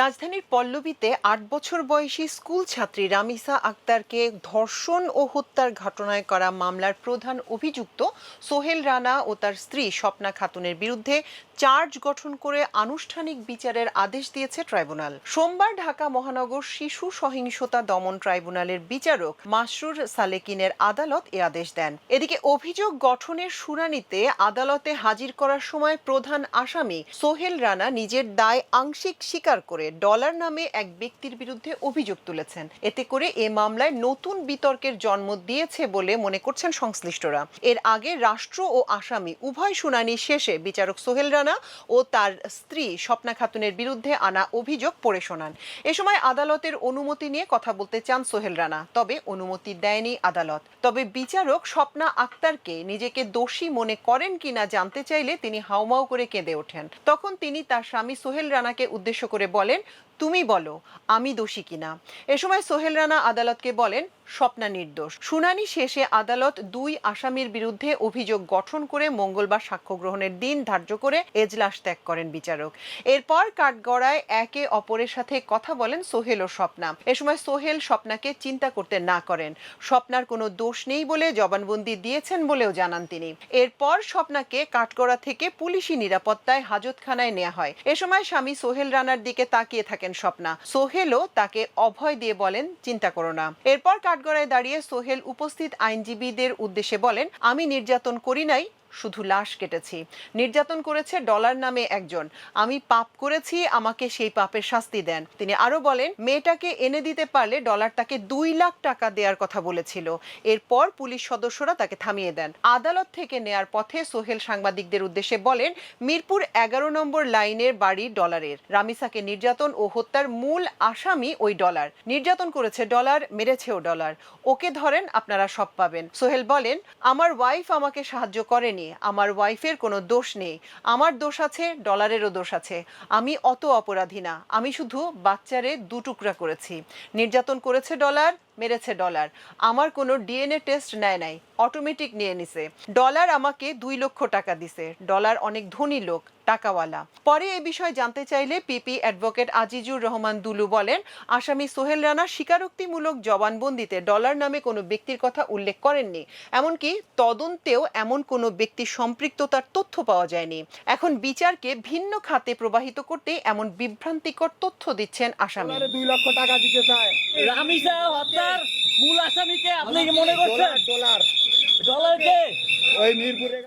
রাজধানীর পল্লবীতে ৮ বছর বয়সী স্কুল ছাত্রী রামিসা আক্তারকে ধর্ষণ ও হত্যার ঘটনায় করা মামলার প্রধান অভিযুক্ত সোহেল রানা ও তার স্ত্রী স্বপ্না খাতুনের বিরুদ্ধে চার্জ গঠন করে আনুষ্ঠানিক বিচারের আদেশ দিয়েছে ট্রাইব্যুনাল। সোমবার ঢাকা মহানগর শিশু সহিংসতা দমন ট্রাইব্যুনালের বিচারক মাসরুর সালেকিনের আদালত এ আদেশ দেন। এদিকে অভিযোগ গঠনের শুনানিতে আদালতে হাজির করার সময় প্রধান আসামি সোহেল রানা নিজের দায় আংশিক স্বীকার করে ডলার নামে এক ব্যক্তির বিরুদ্ধে অভিযোগ তুলেছেন। এতে করে এ মামলায় নতুন বিতর্কের জন্ম দিয়েছে বলে মনে করছেন সংশ্লিষ্টরা। এর আগে রাষ্ট্র ও আসামি উভয় শুনানি শেষে বিচারক সোহেল রানা ও তার স্ত্রী স্বপ্না খাতুনের বিরুদ্ধে আনা অভিযোগ পড়ে শোনান। এ সময় আদালতের অনুমতি নিয়ে কথা বলতে চান সোহেল রানা, তবে অনুমতি দেয়নি আদালত। তবে বিচারক স্বপ্না আক্তারকে নিজেকে দোষী মনে করেন কিনা জানতে চাইলে তিনি হাউমাউ করে কেঁদে ওঠেন। তখন তিনি তার স্বামী সোহেল রানাকে উদ্দেশ্য করে বলেন, তুমি বলো আমি দোষী কিনা। এ সময় সোহেল রানা আদালতকে বলেন, স্বপ্না নির্দোষ। শুনানি শেষে আদালত দুই আসামির বিরুদ্ধে অভিযোগ গঠন করে মঙ্গলবার সাক্ষ্য গ্রহণের দিন ধার্য করে এজলাস ত্যাগ করেন বিচারক। এরপর কাঠগড়ায় একে অপরের সাথে কথা বলেন সোহেল ও স্বপ্না। এ সময় সোহেল স্বপ্নাকে চিন্তা করতে না করেন। স্বপ্নার কোনো দোষ নেই বলে জবানবন্দি দিয়েছেন বলেও জানান তিনি। এরপর স্বপ্নাকে কাঠগড়া থেকে পুলিশি নিরাপত্তায় হাজতখানায় নেওয়া হয়। এ সময় স্বামী সোহেল রানার দিকে তাকিয়ে থাকেন স্বপ্না। সোহেলও তাকে অভয় দিয়ে বলেন, চিন্তা করো না। এরপর কাঠগড়ায় দাঁড়িয়ে সোহেল উপস্থিত আইনজীবীদের উদ্দেশ্যে বলেন, আমি নির্যাতন করি নাই, শুধু লাশ কেটেছি। নির্যাতন করেছে ডলার নামে একজন। আমি পাপ করেছি, আমাকে সেই পাপের শাস্তি দেন। তিনি আরো বলেন, মেয়েটাকে এনে দিতে পারলে ডলার তাকে 2 লাখ টাকা দেওয়ার কথা বলেছিল। এরপর পুলিশ সদস্যরা তাকে থামিয়ে দেন। আদালত থেকে নেয়ার পথে সোহেল সাংবাদিকদের উদ্দেশ্যে বলেন, মিরপুর 11 নম্বর লাইনের বাড়ি ডলারের। রামিসাকে নির্যাতন ও হত্যার মূল আসামি ওই ডলার। নির্যাতন করেছে ডলার, মেরেছেও ডলার। ওকে ধরেন, আপনারা সব পাবেন। সোহেল বলেন, আমার ওয়াইফ আমাকে সাহায্য করেনি, আমার ওয়াইফের কোনো দোষ নেই। আমার দোষ আছে, ডলারেরও দোষ আছে। আমি অত অপরাধী না, আমি শুধু বাচ্চারে 2 টুকরা করেছি। নির্যাতন করেছে ডলার, মেরেছে ডলার। আমার কোনো ডিএনএ টেস্ট নেয় নাই, অটোমেটিক নিয়ে নিছে। ডলার আমাকে 2 লক্ষ টাকা দিছে। ডলার অনেক ধনী লোক, টাকাওয়ালা। পরে এই বিষয়ে জানতে চাইলে পিপি অ্যাডভোকেট আজিজুর রহমান দুলু বলেন, আসামি সোহেল রানা স্বীকারোক্তিমূলক জবানবন্দিতে ডলার নামে কোনো ব্যক্তির কথা উল্লেখ করেননি। এমনকি তদন্তেও এমন কোনো ব্যক্তির সম্পৃক্ততার তথ্য পাওয়া যায়নি। এখন বিচারকে ভিন্ন খাতে প্রবাহিত করতে এমন বিভ্রান্তিকর তথ্য দিচ্ছেন আসামি। 2 লক্ষ টাকা দিতে চায়। রামিসা হত্যার মূল আসামিকে আপনি কি মনে করছেন? ডলার ডলারকে ওই মিরপুরে